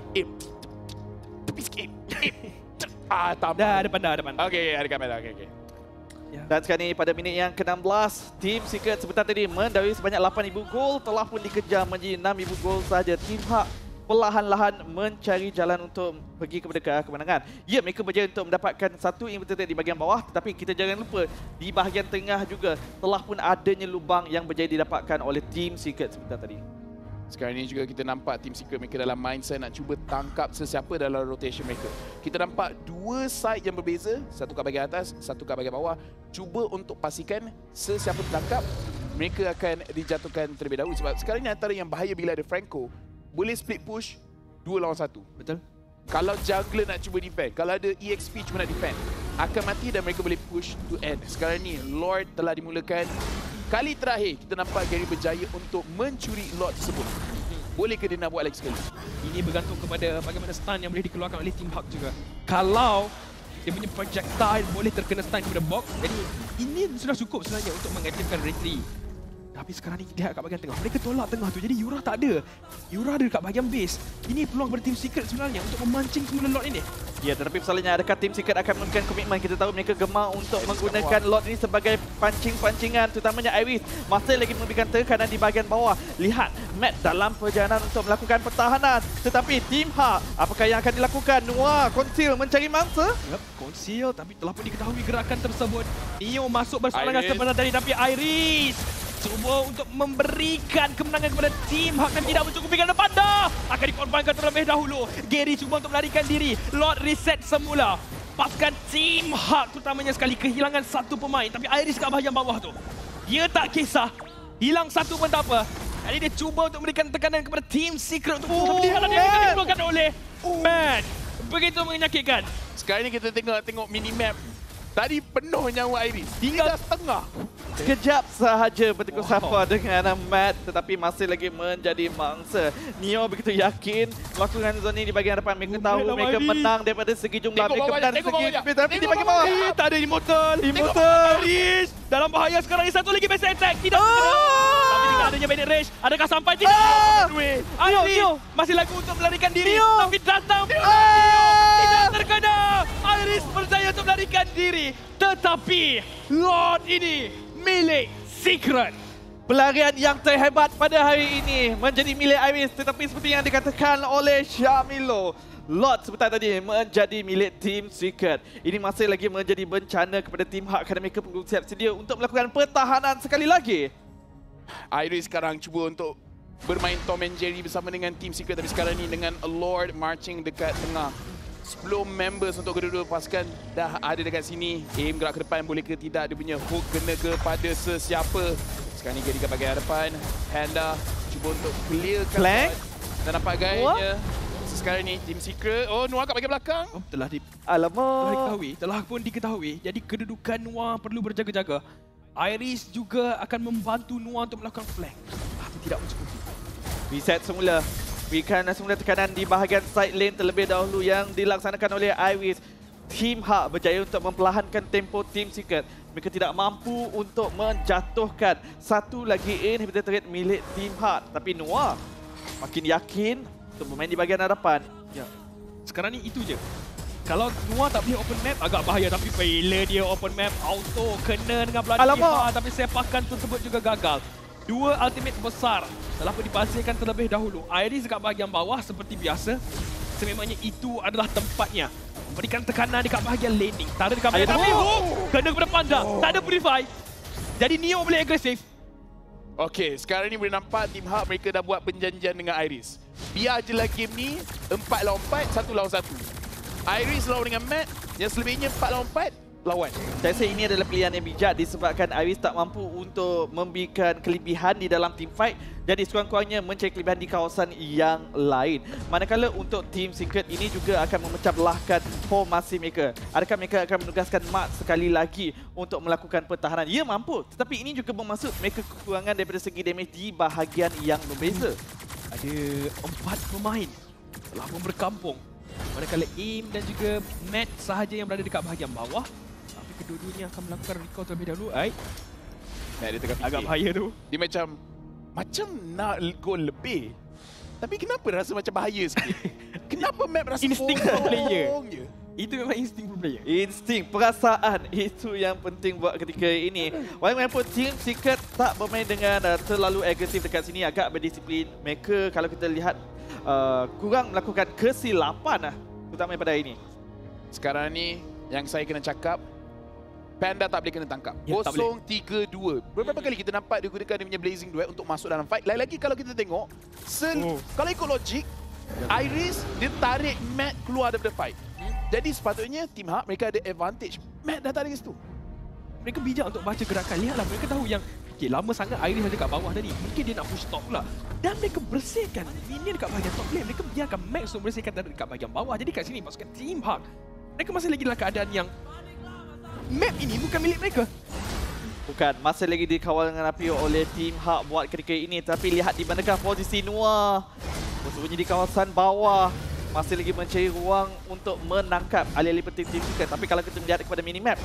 B: Tepi sikit. Tak.
A: Dah ada Panda,
B: Okey, ada kamera. Okey.
C: Dan sekarang ini pada minit yang ke-16, Team Secret sebentar tadi mendahului sebanyak 8,000 gol telah pun dikejar menjadi 6,000 gol saja. Team Hawk perlahan-lahan mencari jalan untuk pergi kepada ke arah kemenangan. Ya, mereka berjaya untuk mendapatkan satu inhibitor di bahagian bawah, tetapi kita jangan lupa di bahagian tengah juga telah pun adanya lubang yang berjaya didapatkan oleh Team Secret sebentar tadi.
B: Sekarang ini juga kita nampak Team Secret mereka dalam mindset nak cuba tangkap sesiapa dalam rotation mereka. Kita nampak dua side yang berbeza, satu kat bahagian atas, satu kat bahagian bawah. Cuba untuk pastikan sesiapa tertangkap, mereka akan dijatuhkan terlebih dahulu. Sebab sekarang ini antara yang bahaya bila ada Franco, boleh split push 2 lawan 1.
A: Betul.
B: Kalau jungler nak cuba defend, kalau ada EXP cuba nak defend, akan mati dan mereka boleh push to end. Sekarang ni Lord telah dimulakan. Kali terakhir kita nampak Gary berjaya untuk mencuri Lord tersebut. Bolehkah dia nak buat lagi sekali?
A: Ini bergantung kepada bagaimana stun yang boleh dikeluarkan oleh Team Hawk juga. Kalau dia punya projectile boleh terkena stun kepada box, jadi ini sudah cukup sebenarnya untuk mengaktifkan retreat. Tapi sekarang ni lihat kat bahagian tengah. Mereka tolak tengah tu. Jadi Yura tak ada. Yura ada dekat bahagian base. Ini peluang kepada Team Secret sebenarnya untuk memancing semula Lord ini.
C: Ya, tetapi masalahnya adakah Team Secret akan menunjukkan komitmen? Kita tahu mereka gemar untuk menggunakan Lord ini sebagai pancing-pancingan, terutamanya Iris masih lagi memberikan tekanan di bahagian bawah. Lihat, Matt dalam perjalanan untuk melakukan pertahanan. Tetapi Team Hak, apakah yang akan dilakukan? Noah conceal mencari mangsa.
A: Yep, conceal tapi telah pun diketahui gerakan tersebut. Neo masuk berseberangan sebenarnya tadi tapi Iris cuba untuk memberikan kemenangan kepada Team Hak dan tidak mencukupi kerana Panda akan dikorbankan terlebih dahulu. Gary cuba untuk melarikan diri. Lord reset semula. Pasukan Team Hak terutamanya sekali kehilangan satu pemain. Tapi Iris kat bahagian bawah tu, dia tak kisah. Hilang satu pun tak apa. Jadi dia cuba untuk memberikan tekanan kepada Team Secret untuk lihatlah dia akan dikeluarkan oleh Matt. Begitu menyakitkan.
B: Sekarang ni kita tengok minimap. Tadi penuh nyawa Iris. Tinggal setengah.
C: Sekejap sahaja bertegur sapa dengan Matt, tetapi masih lagi menjadi mangsa. Neo begitu yakin melakukan zone ini di bahagian depan. Mereka tahu mereka menang daripada segi jumlah. Mereka menang dari segi tapi di bahagian bawah.
A: Tak ada Immortal. Iris dalam bahaya sekarang. Satu lagi base attack. Tidak tapi tidak adanya Bandit Rage. Adakah sampai? Tidak. Iris masih lagu untuk melarikan diri. Tapi datang. Tidak terkena. Iris berjaya untuk melarikan diri. Tetapi Lord ini milik Secret.
C: Pelarian yang terhebat pada hari ini menjadi milik Iris, tetapi seperti yang dikatakan oleh Syamilo, Lord sebentar tadi menjadi milik Team Secret. Ini masih lagi menjadi bencana kepada Team Hak kerana mereka perlu siap sedia untuk melakukan pertahanan sekali lagi.
B: Iris sekarang cuba untuk bermain Tom and Jerry bersama dengan Team Secret, tapi sekarang ni dengan Lord marching dekat tengah. 10 members untuk kedua-dua pasukan dah ada dekat sini. Aim gerak ke depan boleh ke tidak, dia punya hook kena kepada sesiapa. Sekarang ni dia dekat bahagian depan. Panda cuba untuk clearkan
C: flank
B: dan nampak gayanya. Sekarang ni Team Secret, Noah kat bahagian belakang.
A: Telah pun diketahui. Jadi kedudukan Noah perlu berjaga-jaga. Iris juga akan membantu Noah untuk melakukan flank. Tapi tidak mencukupi.
C: Reset semula. Berikan semula tekanan di bahagian side lane terlebih dahulu yang dilaksanakan oleh Iris. Team Hak berjaya untuk memperlahankan tempo Team Secret. Mereka tidak mampu untuk menjatuhkan satu lagi inhibitor turret milik Team Hak. Tapi Noah makin yakin untuk bermain di bahagian hadapan.
A: Ya. Sekarang ni itu je. Kalau Noah tak boleh open map agak bahaya, tapi bila dia open map auto kena dengan Bloody Hard, tapi sepakan tersebut juga gagal. Dua ultimate besar telah pun dipasirkan terlebih dahulu. Iris dekat bahagian bawah seperti biasa. Sememangnya itu adalah tempatnya. Memberikan tekanan dekat bahagian laning. Tak ada dekat bahagian tapi kena kepada Panda. Tak ada Purify. Jadi Neo boleh agresif.
B: Okey, sekarang ni boleh nampak Team Hak mereka dah buat perjanjian dengan Iris. Biar je lah game ni 4 lawan 4, 1 lawan 1. Iris lawan dengan Matt, yang selebihnya 4 lawan 4 lawan.
C: Saya rasa ini adalah pilihan yang bijak disebabkan Iris tak mampu untuk memberikan kelebihan di dalam team fight. Jadi sekurang-kurangnya mencari kelebihan di kawasan yang lain. Manakala untuk Team Secret ini juga akan memecah belahkan formasi mereka. Adakah mereka akan menugaskan Mark sekali lagi untuk melakukan pertahanan? Ya, mampu. Tetapi ini juga bermaksud mereka kekurangan daripada segi damage di bahagian yang berbeza.
A: Ada 4 pemain telah pun berkampung. Manakala Aim dan juga Matt sahaja yang berada dekat bahagian bawah. Kedua-duanya akan melakukan recall terlebih dahulu.
B: Dia tengah fikir.
A: Agak bahaya tu.
B: Dia macam nak go lebih. Tapi kenapa rasa macam bahaya sikit? Kenapa map rasa
A: insting pro player
B: je?
A: Itu memang insting pro player.
C: Insting, perasaan itu yang penting buat ketika ini. Walaupun Team Secret tak bermain dengan terlalu agresif dekat sini, agak berdisiplin. Mereka kalau kita lihat kurang melakukan kesilapan terutama pada ini.
B: Sekarang ni yang saya kena cakap, Panda tak boleh kena tangkap.
A: Ya,
B: 0-3-2. Beberapa kali kita nampak dia gunakan dia punya Blazing Duet untuk masuk dalam fight. Lagi-lagi kalau kita tengok, kalau ikut logik, Iris dia tarik Matt keluar daripada fight. Jadi sepatutnya Team Hak mereka ada advantage. Matt dah tak ada kat situ.
A: Mereka bijak untuk baca gerakan. Lihatlah, mereka tahu yang lama sangat Iris ada kat bawah tadi. Mungkin dia nak push top pula. Dan mereka bersihkan minion dekat bahagian top lane. Mereka biarkan Max untuk bersihkan dekat bahagian bawah. Jadi kat sini pasukan Team Hak, mereka masih lagi dalam keadaan yang map ini bukan milik mereka.
C: Bukan, masih lagi dikawal dengan api oleh Team Hak buat ketika ini. Tapi lihat di manakah posisi Noah. Bersembunyi di kawasan bawah. Masih lagi mencari ruang untuk menangkap alih-alih penting Team Secret. Tapi kalau kita melihat kepada minimap,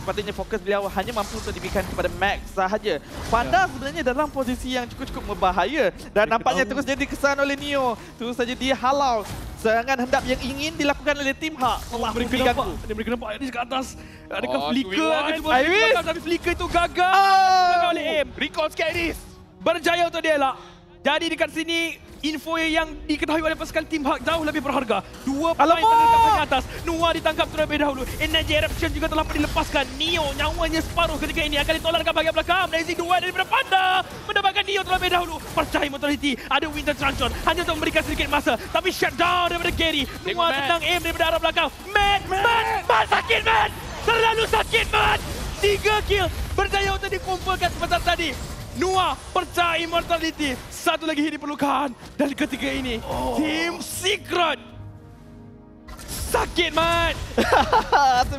C: sepatutnya fokus beliau hanya mampu untuk diberikan kepada Max sahaja. Panda sebenarnya dalam posisi yang cukup berbahaya dan nampaknya terus jadi kesan oleh Neo. Terus saja dia halau serangan hendap yang ingin dilakukan oleh tim Hak.
A: Mereka nampak Iris ke atas. Adakah Flicker akan cuba
C: Iris?
A: tapi Flicker itu gagal oleh aim.
B: Recall sikit Iris.
A: Berjaya untuk dia elak. Jadi dekat sini info yang diketahui oleh pasukan tim Hak jauh lebih berharga. 2 pemain terdekat bahagian atas. Noah ditangkap terlebih dahulu. Energy Eruption juga telah dilepaskan. Neo nyawanya separuh ketika ini akan ditolak ke bahagian belakang. Blazing 2 daripada Panda mendapatkan Neo terlebih dahulu. Percaya Mortality. Ada Winter Truncheon hanya untuk memberikan sedikit masa. Tapi shutdown daripada Gary. Noah tendang aim daripada arah belakang. Matt sakit Matt. Terlalu sakit Matt. 3 kill. Berjaya untuk dikumpulkan sebentar tadi. Noah percaya Immortality. Satu lagi hit diperlukan. Dan ketika ini, Team Secret. Sakit, Mat.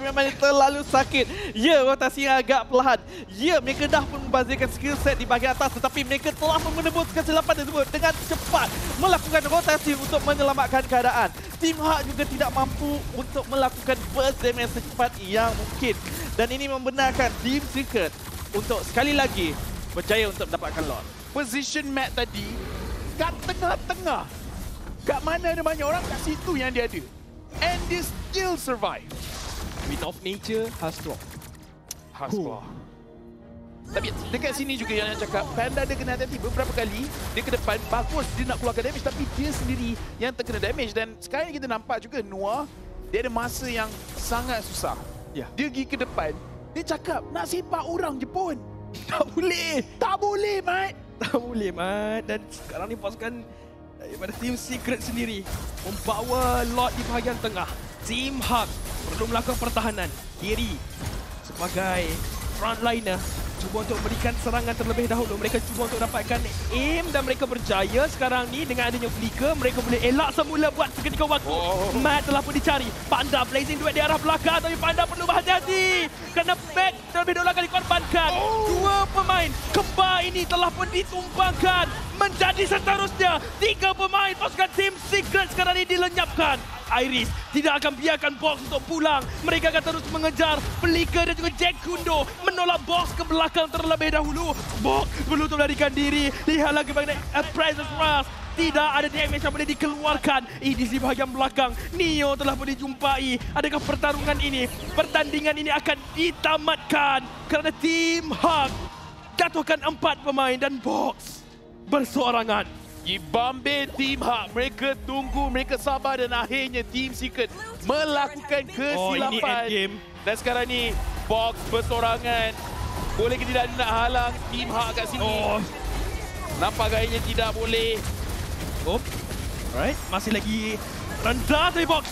C: Memang terlalu sakit. Ya, rotasi yang agak perlahan. Ya, mereka dah pun membazirkan skill set di bahagian atas. Tetapi mereka telah menebus kesilapan tersebut dengan cepat. Melakukan rotasi untuk menyelamatkan keadaan. Tim Hak juga tidak mampu untuk melakukan burst damage secepat yang mungkin. Dan ini membenarkan Team Secret untuk sekali lagi berjaya untuk mendapatkan lot.
B: Position Matt tadi kat tengah-tengah. Kat mana ada banyak orang, kat situ yang dia ada. And they still survive.
A: Wind of Nature has dropped.
B: Tapi dekat sini juga yang cakap, Panda dia kena hati-hati beberapa kali. Dia ke depan, bagus dia nak keluarkan damage. Tapi dia sendiri yang terkena damage. Dan sekarang kita nampak juga Noah, dia ada masa yang sangat susah.
A: Ya.
B: Dia pergi ke depan, dia cakap nak sepak orang je pun.
A: Tak boleh.
B: Tak boleh, Mat.
A: Tak boleh, Mat. Dan sekarang ni pasukan daripada Team Secret sendiri membawa lot di bahagian tengah. Team Hak perlu melakukan pertahanan. Gary sebagai frontliner cuba untuk memberikan serangan terlebih dahulu. Mereka cuba untuk dapatkan aim dan mereka berjaya sekarang ni dengan adanya flicker. Mereka boleh elak semula buat seketika waktu. Matt telah pun dicari. Panda blazing duet di arah belakang tapi Panda perlu berhati-hati kerana back terlebih dahulu akan dikorbankan. 2 pemain kembar ini telah pun ditumpangkan. Menjadi seterusnya 3 pemain pasukan Team Secret sekarang ini dilenyapkan. Iris tidak akan biarkan Box untuk pulang. Mereka akan terus mengejar Flicker dan juga Jack Kundo menolak Box ke belakang terlebih dahulu. Box perlu untuk melarikan diri. Lihat lagi bagaimana Presence Rush. Tidak ada damage yang boleh dikeluarkan. Ini di bahagian belakang. Neo telah pun dijumpai. Adakah pertandingan ini akan ditamatkan? Kerana Team Hak jatuhkan 4 pemain dan Box bersorangan.
B: Di Bombay Team Hak, mereka tunggu, mereka sabar dan akhirnya Team Secret melakukan kesilapan.
A: Ini
B: dan sekarang ni Box bersorangan. Boleh ke tidak nak halang Team Hak kat sini? Nampak gayanya tidak boleh.
A: Alright, masih lagi rendah dari Box.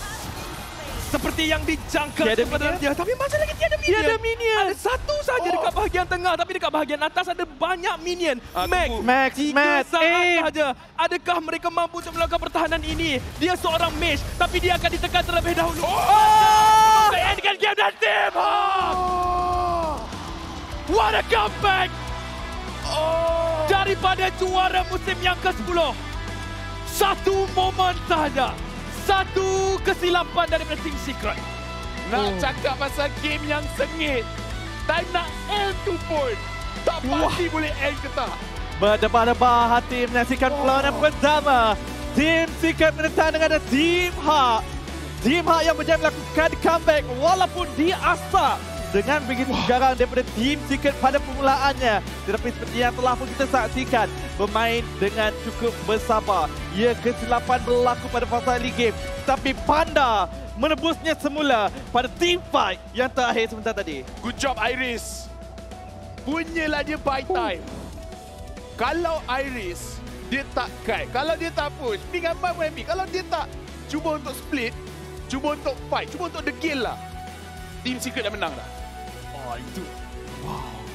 A: Seperti yang dijangka sebenarnya. Tapi masih lagi tiada minion. Ada satu saja dekat bahagian tengah. Tapi dekat bahagian atas ada banyak minion.
C: Max,
A: sahaja. Adakah mereka mampu untuk melakukan pertahanan ini? Dia seorang mage. Tapi dia akan ditekan terlebih dahulu. Endkan game dan Team Hak. What a comeback. Daripada juara musim yang ke-10. Satu momen sahaja. Satu kesilapan daripada Team Secret.
B: Nak cakap pasal game yang sengit. Time nak end tu pun. Tak pasti boleh end ke tak.
C: Berdebar-debar hati menyaksikan perlawanan pertama. Team Secret menentang dengan Team Hak. Team Hak yang berjaya melakukan comeback walaupun diasah dengan begitu jarang daripada Team Secret pada permulaannya. Tetapi seperti yang telah pun kita saksikan, bermain dengan cukup bersabar. Ya, kesilapan berlaku pada fasa early game. Tapi Panda menebusnya semula pada team fight yang terakhir sebentar tadi.
B: Good job Iris. Punyalah dia buy time. Kalau Iris, dia tak kite. Kalau dia tak push, ni gambar MB. Kalau dia tak cuba untuk split, cuba untuk fight, cuba untuk degil lah. Team Secret dah menang dah.
A: Itu.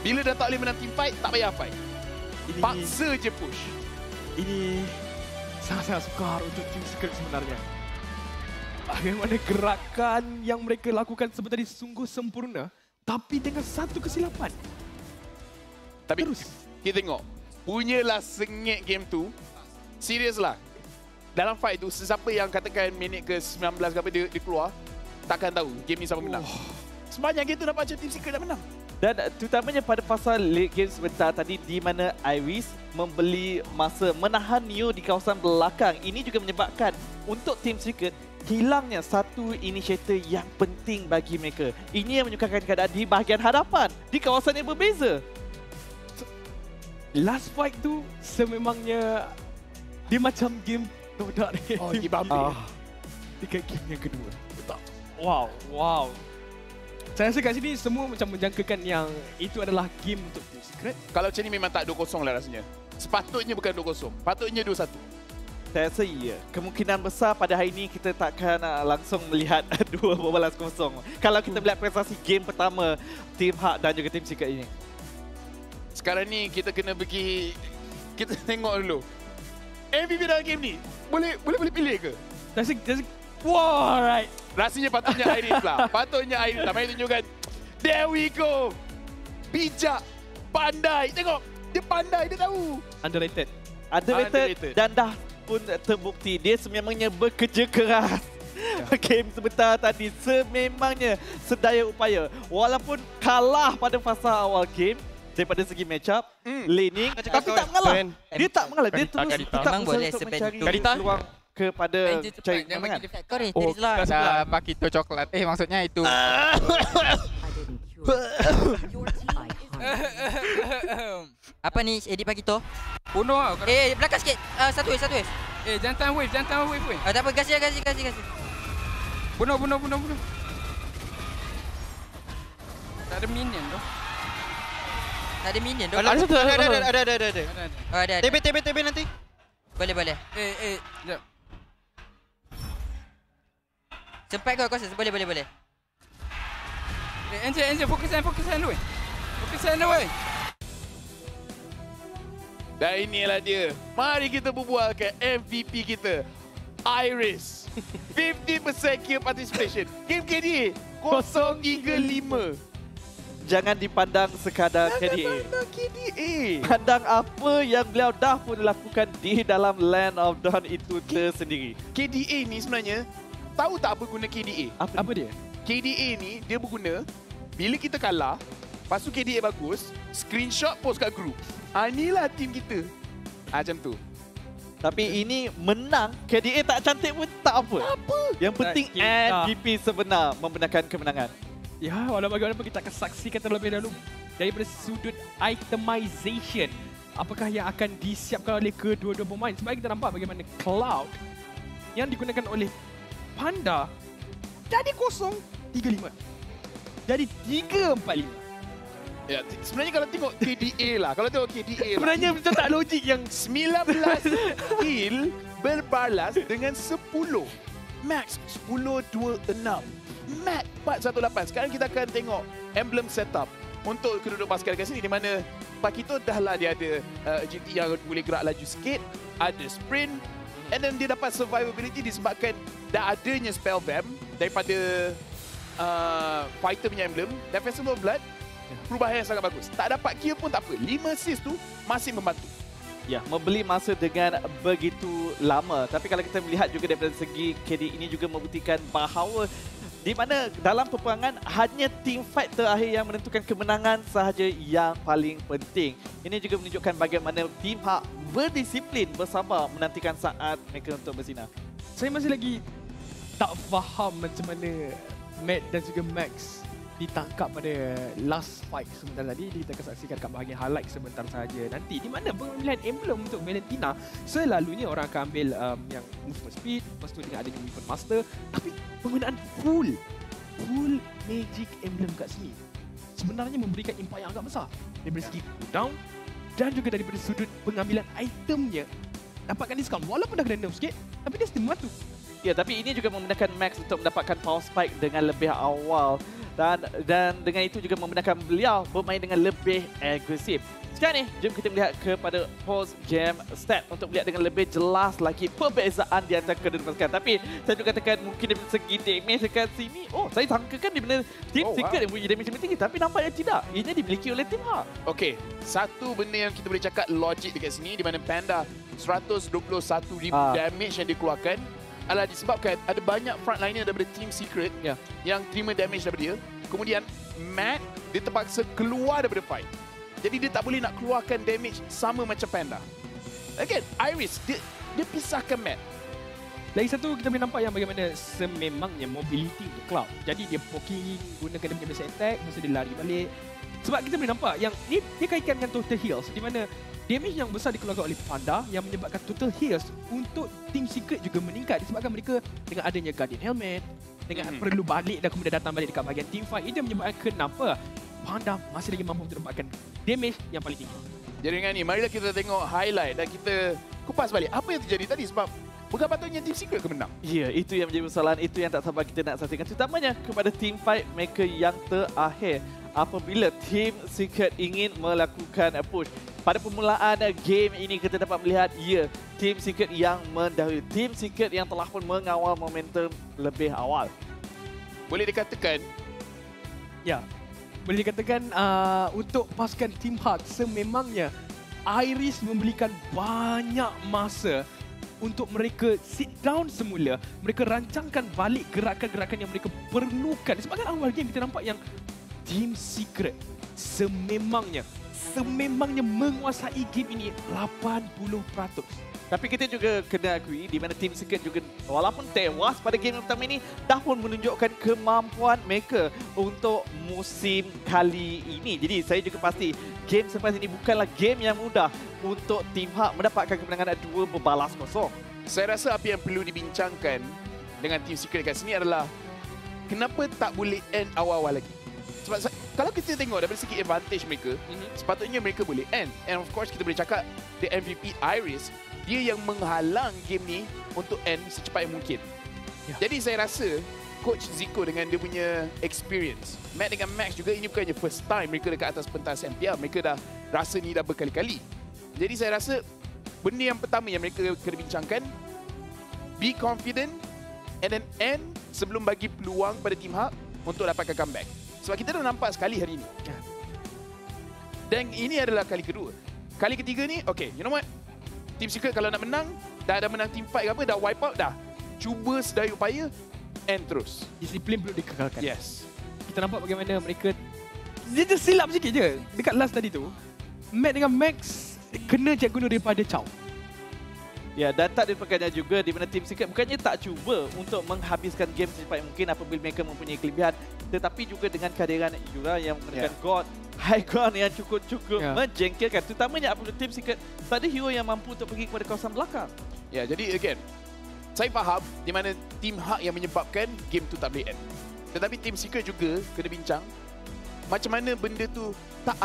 B: Bila dah tak boleh menang team fight, tak payah fight. Paksa je push.
A: Ini sangat-sangat sukar untuk Team Secret sebenarnya. Bagaimana gerakan yang mereka lakukan sebentar ini sungguh sempurna. Tapi dengan satu kesilapan.
B: Tapi kita tengok. Punyalah sengit game tu. Serius lah. Dalam fight tu, sesiapa yang katakan minit ke 19 ke apa dia keluar, takkan tahu game ni siapa menang. sebanyak itu dapat macam Team Secret dah menang.
C: Dan terutamanya pada fasa late game sebentar tadi di mana Iris membeli masa menahan Neo di kawasan belakang. Ini juga menyebabkan untuk Team Secret hilangnya satu inisiator yang penting bagi mereka. Ini yang menyukarkan keadaan di bahagian hadapan di kawasan yang berbeza.
A: Last fight tu sememangnya dia macam game Dota ni.
B: Oh, game Bumble.
A: Dekat game yang kedua. Betul. Wow. Saya rasa kat sini semua macam menjangkakan yang itu adalah game untuk Team Secret.
B: Kalau macam ni memang tak 2-0 lah rasanya. Sepatutnya bukan 2-0. Patutnya 2-1.
C: Saya rasa ya. Kemungkinan besar pada hari ini kita takkan langsung melihat 2-0 kalau kita melihat prestasi game pertama Team Hak dan juga Team Secret ini.
B: Sekarang ni kita kena pergi, kita tengok dulu. MVP dalam game ni boleh pilih ke?
A: Saya rasa wah, right.
B: Rasanya patutnya Iris lah. Patutnya Iris lah. Mari tunjukkan. There we go. Bijak. Pandai. Tengok. Dia pandai. Dia tahu.
A: Underrated.
C: Dan dah pun terbukti. Dia sememangnya bekerja keras. Game sebentar tadi. Sememangnya sedaya upaya. Walaupun kalah pada fasa awal game. Daripada segi matchup, laning. Tapi tak mengalah. Dia tak mengalah. Dia terus tetap berusaha untuk mencari peluang kepada cari kemenangan.
D: Oh, dah Pakito coklat. Maksudnya itu.
E: Apa ni edit Pakito?
D: Bunuh lah.
E: Belakang sikit. Satu wave.
D: Jangan tahan wave weh.
E: Tak apa, gas.
D: Bunuh. Tak ada minion tu.
E: Tak ada minion tu.
D: Ada.
E: TB nanti. Boleh.
D: Sekejap.
E: Sempat kau rasa boleh.
D: Angel, fokusan dulu weh.
B: Dan inilah dia. Mari kita berbualkan MVP kita. Iris. 50% kill participation. Game KDA 0-3-5.
C: Jangan dipandang sekadar KDA. Pandang apa yang beliau dah pun lakukan di dalam Land of Dawn itu tersendiri.
B: KDA ni sebenarnya, tahu tak apa guna KDA?
A: Apa dia?
B: KDA ni dia berguna bila kita kalah, lepas tu KDA bagus, screenshot post kat group. Inilah team kita. Macam tu.
C: Tapi ini menang, KDA tak cantik pun tak apa. Yang penting MVP sebenar membenarkan kemenangan.
A: Ya, walau bagaimanapun kita akan saksikan terlebih dahulu daripada sudut itemization. Apakah yang akan disiapkan oleh kedua-dua pemain? Sebab kita nampak bagaimana Cloud yang digunakan oleh Panda jadi 0-3-5. Jadi 3-4-5.
B: Ya, sebenarnya kalau tengok KDA lah. Kalau tengok KDA lah.
A: Sebenarnya macam tak logik yang
B: 19 kill berbalas dengan 10. Max 10-2-6. Max 418. Sekarang kita akan tengok emblem setup untuk kedua-dua pasukan kat sini di mana Pakito dah lah dia ada agility yang boleh gerak laju sikit, ada sprint, and then dia dapat survivability disebabkan dah adanya spell vamp daripada fighter punya emblem dan Festival of Blood. Perubahan yang sangat bagus. Tak dapat kill pun tak apa. 5 assist tu masih membantu.
C: Ya, membeli masa dengan begitu lama. Tapi kalau kita melihat juga daripada segi KD ini juga membuktikan bahawa di mana dalam peperangan hanya team fight terakhir yang menentukan kemenangan sahaja yang paling penting. Ini juga menunjukkan bagaimana Team Hak berdisiplin bersabar menantikan saat mereka untuk bersinar.
A: saya masih lagi tak faham macam mana Matt dan juga Max ditangkap pada last fight sebentar tadi. Kita akan saksikan kat bahagian highlight sebentar saja nanti, di mana pengambilan emblem untuk Valentina selalunya orang akan ambil yang movement speed, lepas tu dengan adanya weapon master, tapi penggunaan full magic emblem kat sini sebenarnya memberikan impact yang agak besar daripada segi cooldown dan juga daripada sudut pengambilan itemnya. Dapatkan diskaun walaupun dah kena nerf sikit, tapi dia still membantu.
C: Ya, tapi ini juga membenarkan Max untuk mendapatkan power spike dengan lebih awal. Dan dengan itu juga membenarkan beliau bermain dengan lebih agresif. Sekarang ni, jom kita melihat kepada post-game stat untuk melihat dengan lebih jelas lagi perbezaan di antara kedua pasukan. Tapi saya juga katakan mungkin dari segi damage dekat sini, saya sangkakan di mana Team Secret yang punya damage lebih tinggi. Tapi nampaknya tidak. Ini dimiliki oleh Team Hak.
B: Okey, satu benda yang kita boleh cakap logik dekat sini, di mana Panda 121,000 damage yang dikeluarkan adalah disebabkan ada banyak frontliner daripada Team Secret yang terima damage daripada dia. Kemudian Matt dia terpaksa keluar daripada fight. Jadi dia tak boleh nak keluarkan damage sama macam Panda. Again, Iris dia pisahkan Matt.
A: Lagi satu kita boleh nampak yang bagaimana sememangnya mobility untuk Cloud. Jadi dia poking, gunakan dia punya basic attack, lepas tu dia lari balik. Sebab kita boleh nampak yang ni dia kaitkan dengan total heals di mana damage yang besar dikeluarkan oleh Panda yang menyebabkan total heals untuk Team Secret juga meningkat disebabkan mereka dengan adanya Guardian Helmet, dengan perlu balik dan kemudian datang balik dekat bahagian team fight. Itu menyebabkan kenapa Panda masih lagi mampu untuk dapatkan damage yang paling tinggi.
B: Jadi dengan ni, marilah kita tengok highlight dan kita kupas balik apa yang terjadi tadi sebab bukan patutnya Team Secret ke menang.
C: Ya, itu yang menjadi masalah. Itu yang tak sabar kita nak saksikan. Terutamanya kepada team fight mereka yang terakhir. Apabila Team Secret ingin melakukan push. Pada permulaan game ini kita dapat melihat, ya, Team Secret yang mendahului. Team Secret yang telah pun mengawal momentum lebih awal.
B: Boleh dikatakan,
A: Ya, boleh dikatakan untuk pasukan Team Heart sememangnya Iris memberikan banyak masa untuk mereka sit down semula. Mereka rancangkan balik gerakan-gerakan yang mereka perlukan. Sebabkan awal game kita nampak yang Team Secret sememangnya menguasai game ini 80%.
C: Tapi kita juga kena akui di mana Team Secret juga walaupun tewas pada game pertama ini dah pun menunjukkan kemampuan mereka untuk musim kali ini. Jadi saya juga pasti game selepas ini bukanlah game yang mudah untuk Team Heart mendapatkan kemenangan 2 berbalas kosong.
B: saya rasa apa yang perlu dibincangkan dengan Team Secret kat sini adalah kenapa tak boleh end awal-awal lagi. Sebab kalau kita tengok dari segi advantage mereka, sepatutnya mereka boleh end. And of course kita boleh cakap the MVP Iris, dia yang menghalang game ni untuk end secepat yang mungkin.
A: Ya.
B: Jadi saya rasa Coach Zico dengan dia punya experience, Matt dengan Max juga ini bukannya first time mereka dekat atas pentas MPR. Mereka dah rasa ni dah berkali-kali. Jadi saya rasa benda yang pertama yang mereka kena bincangkan, be confident and then end sebelum bagi peluang pada Team Heart untuk dapatkan comeback. Sebab kita dah nampak sekali hari ini. Dan ini adalah kali kedua. Kali ketiga ni, okay, you know what? Team Secret kalau nak menang, dah ada menang team fight ke apa, dah wipe out dah. Cuba sedaya upaya, end terus.
A: Disiplin perlu dikekalkan.
B: Yes.
A: Kita nampak bagaimana mereka dia just silap sikit je dekat last tadi tu. Matt dengan Max kena jaga guna daripada Chow.
C: Ya, dan tak dilupakannya juga di mana Team Secret bukannya tak cuba untuk menghabiskan game secepat mungkin apabila mereka mempunyai kelebihan, tetapi juga dengan kehadiran Yura yang menggunakan God, high ground yang cukup menjengkelkan. Terutamanya apabila Team Secret tak ada hero yang mampu untuk pergi kepada kawasan belakang.
B: Ya, jadi again, saya faham di mana Team Heart yang menyebabkan game tu tak boleh end. Tetapi Team Secret juga kena bincang macam mana benda tu tak